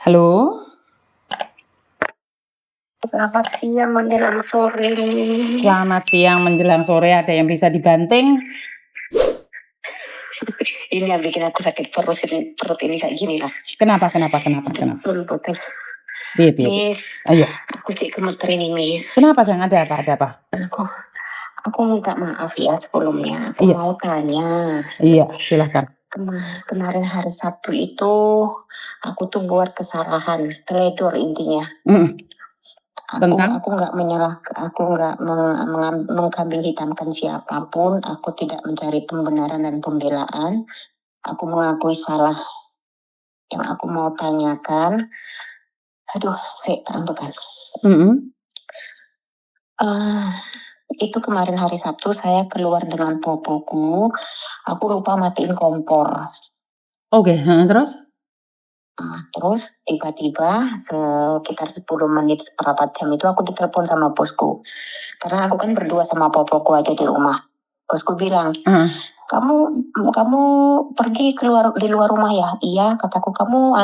Halo? Selamat siang menjelang sore. Selamat siang menjelang sore, ada yang bisa dibanting? Ini yang bikin aku sakit perut ini kayak gini lah. Kenapa? Betul. Piye? Miss, Ayo. aku cek gemeter ini, Miss. Kenapa sayang? Ada apa? Aku minta maaf ya sebelumnya. Aku Iya. mau tanya. Iya, silahkan. Kemarin hari Sabtu itu aku tuh buat kesalahan, teledor intinya. Tentang? Aku nggak mengkambing hitamkan siapapun. Aku tidak mencari pembenaran dan pembelaan. Aku mengakui salah. Yang aku mau tanyakan, saya tambakan. Itu kemarin hari Sabtu saya keluar dengan popoku. Aku lupa matiin kompor. Oke, terus? Terus tiba-tiba sekitar 10 menit seperempat jam itu aku ditelepon sama bosku. Karena aku kan berdua sama popoku aja di rumah. Bosku bilang, kamu pergi keluar di luar rumah ya? Iya, kataku, kamu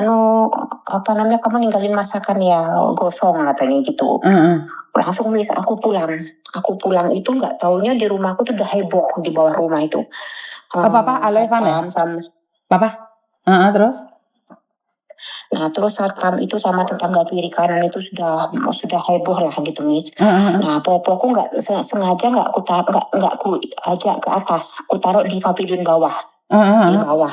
kamu ninggalin masakan ya, gosong katanya gitu. Langsung Miss, aku pulang itu nggak taunya di rumahku tuh udah heboh di bawah rumah itu. Papa Aloevan ya? Papa? Terus? Nah, terus satpam itu sama tetangga kiri kanan itu sudah heboh lah gitu, Miss. Nah, popoku nggak sengaja nggak aku ajak ke atas, aku taruh di pavilion bawah. Di bawah.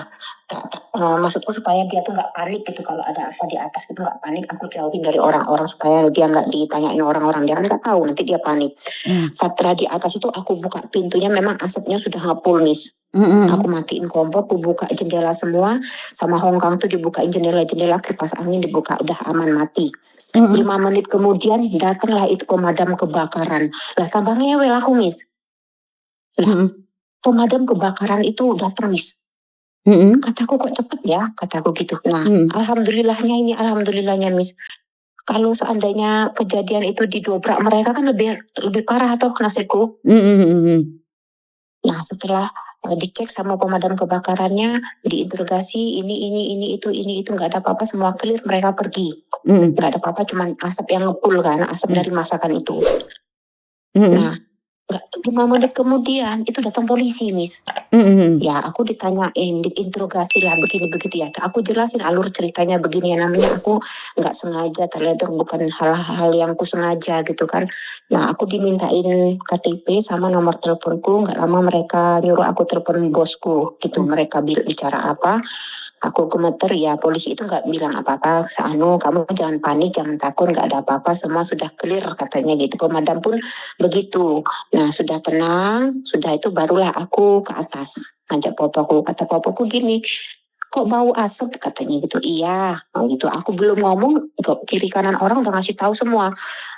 Maksudku supaya dia tuh nggak panik gitu kalau ada apa di atas gitu, nggak panik. Aku jauhin dari orang-orang supaya dia nggak ditanyain orang-orang, dia kan nggak tahu nanti dia panik. Setelah di atas itu aku buka pintunya, memang asapnya sudah ngepul, Miss. Aku matiin kompor, aku buka jendela semua, sama hongkang tuh dibukain jendela, kipas angin dibuka, udah aman mati. 5 menit kemudian datanglah itu pemadam kebakaran. Lah tambah ngewel aku, Miss. Pemadam kebakaran itu datang, Miss. Kataku kok cepet ya, kataku gitu. Nah, alhamdulillahnya Miss. Kalau seandainya kejadian itu didobrak mereka kan lebih parah atau nasibku. Nah, setelah dicek sama pemadam kebakarannya, diinterogasi ini itu nggak ada apa-apa, semua clear, mereka pergi. Nggak ada apa-apa, cuman asap yang ngepul kan, asap dari masakan itu. Nah, 5 menit kemudian itu datang polisi, Miss. Ya, aku ditanyain, diinterogasi lah begini begitu ya. Aku jelasin alur ceritanya begini ya, namanya aku nggak sengaja terledor, bukan hal-hal yang aku sengaja gitu kan. Nah, aku dimintain KTP sama nomor teleponku. Nggak lama mereka nyuruh aku telepon bosku gitu. Mereka bicara apa? Aku gemeter ya, polisi itu nggak bilang apa-apa. Kamu jangan panik, jangan takut, nggak ada apa-apa, semua sudah clear katanya gitu. Pemadam pun begitu. Nah, sudah tenang, sudah itu barulah aku ke atas ngajak popoku. Kata popoku gini, kok bau asap katanya gitu. Iya, gitu. Aku belum ngomong, kok kiri kanan orang udah ngasih tahu semua.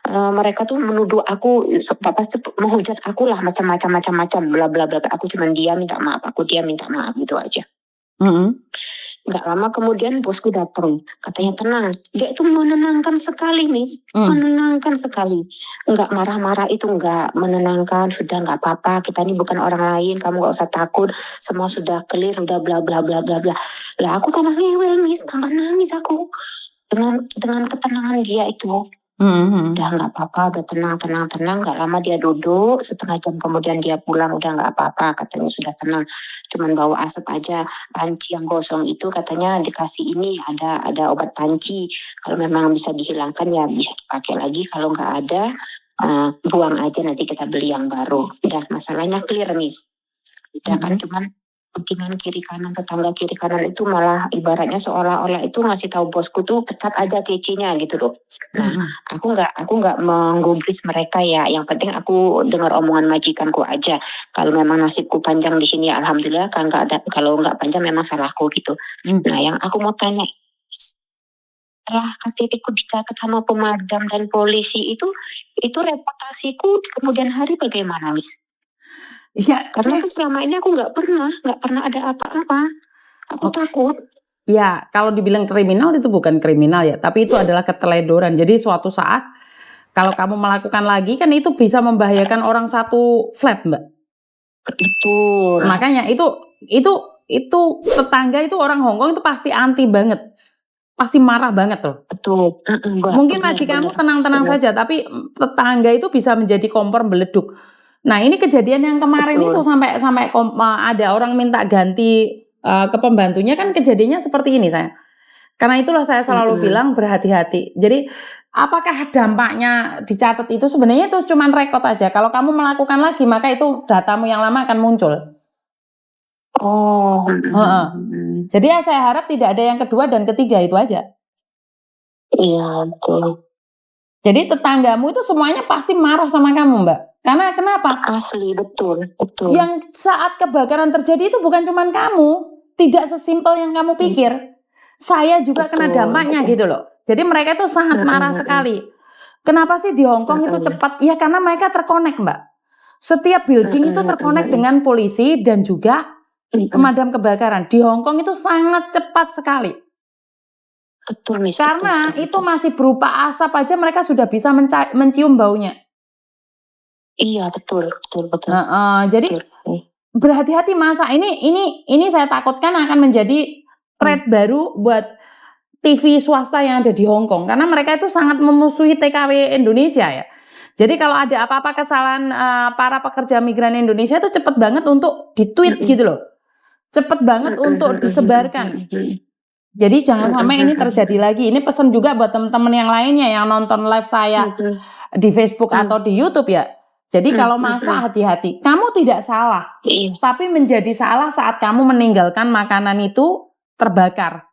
Mereka tuh menuduh aku, pasti menghujat aku lah macam-macam, bla bla bla. Aku cuma dia minta maaf gitu aja. Nggak lama kemudian bosku datang, katanya tenang. Dia itu menenangkan sekali, Miss. Menenangkan sekali. Nggak marah-marah itu, nggak, menenangkan. Sudah nggak apa-apa, kita ini bukan orang lain, kamu nggak usah takut. Semua sudah clear, udah bla bla bla bla bla. Lah aku tambah ngewel, Miss, tambah nangis aku. Dengan ketenangan dia itu. Udah nggak apa-apa, udah tenang. Nggak lama dia duduk, setengah jam kemudian dia pulang, udah nggak apa-apa, katanya sudah tenang. Cuman bawa asap aja. Panci yang gosong itu katanya dikasih ini, ada obat panci. Kalau memang bisa dihilangkan ya bisa dipakai lagi. Kalau nggak ada, buang aja, nanti kita beli yang baru. Udah, masalahnya clear, Miss. Udah kan, cuman tetangga kiri kanan itu malah ibaratnya seolah-olah itu ngasih tahu bosku tuh pecat aja kecinya gitu loh. Nah, aku nggak menggubris mereka ya. Yang penting aku dengar omongan majikanku aja. Kalau memang nasibku panjang di sini ya alhamdulillah, kan nggak ada. Kalau nggak panjang memang salahku gitu. Nah, yang aku mau tanya, setelah KTP ku dicatat sama pemadam dan polisi itu reputasiku di kemudian hari bagaimana, Miss? Ya, karena kan selama ini aku nggak pernah ada apa-apa. Aku takut. Ya, kalau dibilang kriminal itu bukan kriminal ya, tapi itu adalah keteledoran. Jadi suatu saat kalau kamu melakukan lagi kan itu bisa membahayakan orang satu flat, Mbak. Betul. Makanya itu tetangga itu orang Hongkong itu pasti anti banget. pasti marah banget loh. Betul. Mungkin majikanmu tenang-tenang saja, tapi tetangga itu bisa menjadi kompor beleduk. Nah, ini kejadian yang kemarin itu sampai ada orang minta ganti ke pembantunya, kan kejadiannya seperti ini saya. Karena itulah saya selalu bilang berhati-hati. Jadi apakah dampaknya dicatat itu sebenarnya itu cuma rekod aja. Kalau kamu melakukan lagi maka itu datamu yang lama akan muncul. Jadi ya saya harap tidak ada yang kedua dan ketiga, itu aja. Iya, betul. Jadi tetanggamu itu semuanya pasti marah sama kamu, Mbak. Karena kenapa? Asli, betul. Yang saat kebakaran terjadi itu bukan cuma kamu. Tidak sesimpel yang kamu pikir. Saya juga kena dampaknya gitu loh. Jadi mereka itu sangat marah sekali. Kenapa sih di Hong Kong itu cepat? Ya karena mereka terkonek, Mbak. Setiap building itu terkonek dengan polisi dan juga pemadam kebakaran. Di Hong Kong itu sangat cepat sekali. Betul, Miss. Karena itu masih berupa asap aja mereka sudah bisa mencium baunya. Iya, betul. Jadi berhati-hati, masa ini saya takutkan akan menjadi threat baru buat TV swasta yang ada di Hong Kong, karena mereka itu sangat memusuhi TKW Indonesia ya. Jadi kalau ada apa-apa kesalahan para pekerja migran Indonesia itu cepet banget untuk di-tweet gitu loh. Cepet banget untuk disebarkan. Jadi jangan sampai ini terjadi lagi. Ini pesan juga buat teman-teman yang lainnya yang nonton live saya di Facebook atau di YouTube ya. Jadi kalau masak hati-hati. Kamu tidak salah, tapi menjadi salah saat kamu meninggalkan makanan itu terbakar.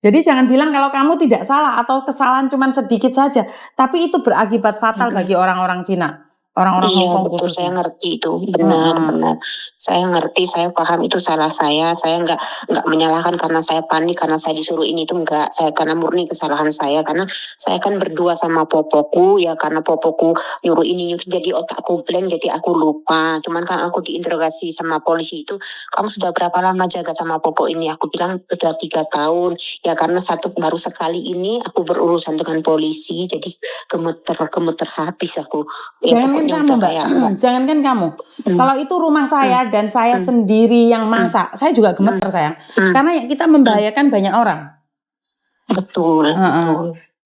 Jadi jangan bilang kalau kamu tidak salah atau kesalahan cuma sedikit saja, tapi itu berakibat fatal bagi orang-orang Cina. Orang-orang Hong Kong betul, khususnya. saya ngerti itu, benar. Saya ngerti, saya paham itu salah saya. Saya nggak menyalahkan karena saya panik, karena saya disuruh ini itu enggak. Saya karena murni kesalahan saya, karena saya kan berdua sama popoku ya, karena popoku nyuruh ini jadi otakku blank, jadi aku lupa. Cuman kan aku diinterogasi sama polisi itu, kamu sudah berapa lama jaga sama popo ini? Aku bilang sudah 3 tahun. Ya karena baru sekali ini aku berurusan dengan polisi, jadi gemeter habis aku. Jangankan kamu. Kalau itu rumah saya dan saya sendiri yang masak, saya juga gemeter sayang. Karena kita membahayakan banyak orang. Betul.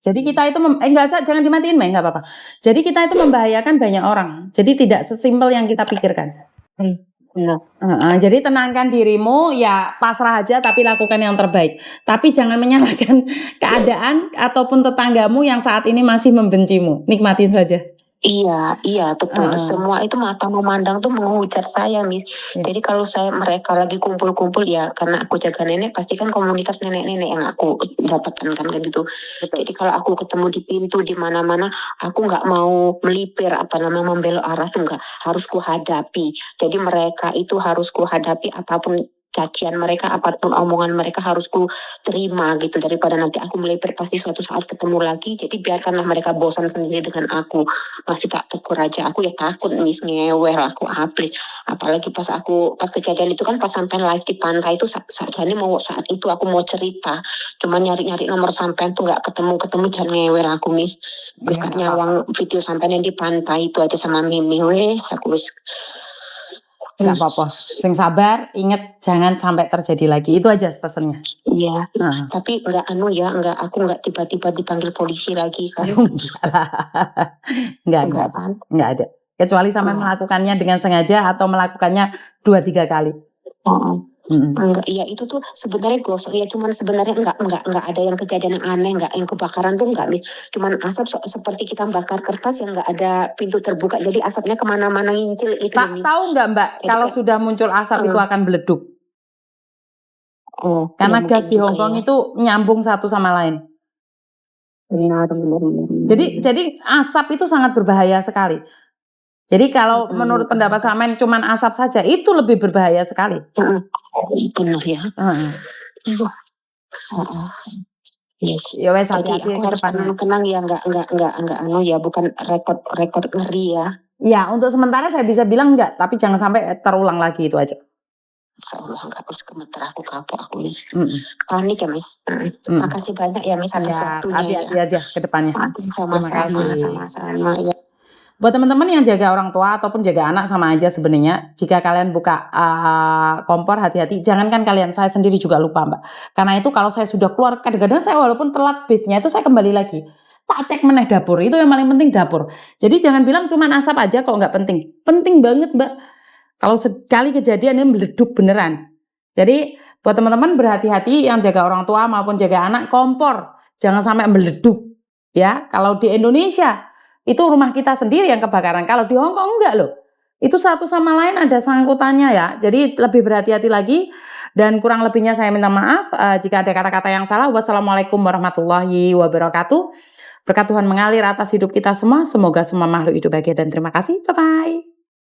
Jadi kita itu jangan dimatiin, Mbak, nggak apa-apa. Jadi kita itu membahayakan banyak orang. Jadi tidak sesimpel yang kita pikirkan. Jadi tenangkan dirimu, ya pasrah aja tapi lakukan yang terbaik. Tapi jangan menyalahkan keadaan ataupun tetanggamu yang saat ini masih membencimu. Nikmatin saja. Iya, betul. Semua itu mata memandang tuh menghujat saya, Miss. Jadi kalau mereka lagi kumpul-kumpul ya, karena aku jaga nenek, pasti kan komunitas nenek-nenek yang aku dapatkan kan gitu. Jadi kalau aku ketemu di pintu di mana-mana, aku nggak mau melipir membelok arah tuh nggak, harus ku hadapi. Jadi mereka itu harus ku hadapi apapun cacian mereka, apapun omongan mereka harus ku terima gitu, daripada nanti aku melipir pasti suatu saat ketemu lagi. Jadi biarkanlah mereka bosan sendiri dengan aku, masih tak tegur aja. Aku ya takut, Miss, ngewel aku habis. Apalagi pas kejadian itu kan pas sampai live di pantai itu saat itu aku mau cerita, cuman nyari-nyari nomor sampean tuh nggak ketemu jangan ngewel aku, Miss. Wis tak nyawang video sampean yang di pantai itu aja sama Mimi, wes aku wis. Gak apa-apa, sing sabar, ingat jangan sampai terjadi lagi, itu aja pesannya. Iya, tapi aku nggak tiba-tiba dipanggil polisi lagi kan? Enggak ada. Kecuali sampai melakukannya dengan sengaja atau melakukannya 2-3 kali. Enggak, ya itu tuh sebenarnya gosok ya, cuman sebenarnya enggak ada yang kejadian yang aneh, enggak yang kebakaran tuh enggak, Miss. Cuman asap seperti kita bakar kertas yang enggak ada pintu terbuka, jadi asapnya kemana-mana ngincil itu. Tahu nggak, Mbak, jadi kalau sudah muncul asap itu akan beleduk. Karena ya gas di Hong Kong itu nyambung satu sama lain. Benar. Jadi asap itu sangat berbahaya sekali. Jadi kalau menurut pendapat Samen cuman asap saja itu lebih berbahaya sekali. Benar ya. Ya wes, hati-hati ke depannya. Tenang ya, enggak ya, bukan rekod ngeri ya. Ya, untuk sementara saya bisa bilang enggak, tapi jangan sampai terulang lagi, itu aja. Insyaallah enggak, terus gemeter aku, kapok aku, Miss. Panik ya, Miss. Makasih banyak ya, Miss, atas waktunya. Hati-hati aja ke depannya. Sama-sama ya. Buat teman-teman yang jaga orang tua ataupun jaga anak sama aja sebenarnya. Jika kalian buka kompor, hati-hati. Jangankan kalian, saya sendiri juga lupa Mbak. Karena itu kalau saya sudah keluar, kadang-kadang saya walaupun telat bisnya itu saya kembali lagi. Tak cek meneh dapur, itu yang paling penting dapur. Jadi jangan bilang cuma asap aja kok nggak penting. Penting banget Mbak. Kalau sekali kejadian ini meleduk beneran. Jadi buat teman-teman berhati-hati yang jaga orang tua maupun jaga anak, kompor. Jangan sampai meleduk. Ya, kalau di Indonesia itu rumah kita sendiri yang kebakaran. Kalau di Hong Kong enggak loh. Itu satu sama lain ada sangkutannya ya. Jadi lebih berhati-hati lagi. Dan kurang lebihnya saya minta maaf jika ada kata-kata yang salah. Wassalamualaikum warahmatullahi wabarakatuh. Berkat Tuhan mengalir atas hidup kita semua. Semoga semua makhluk hidup bahagia dan terima kasih. Bye-bye.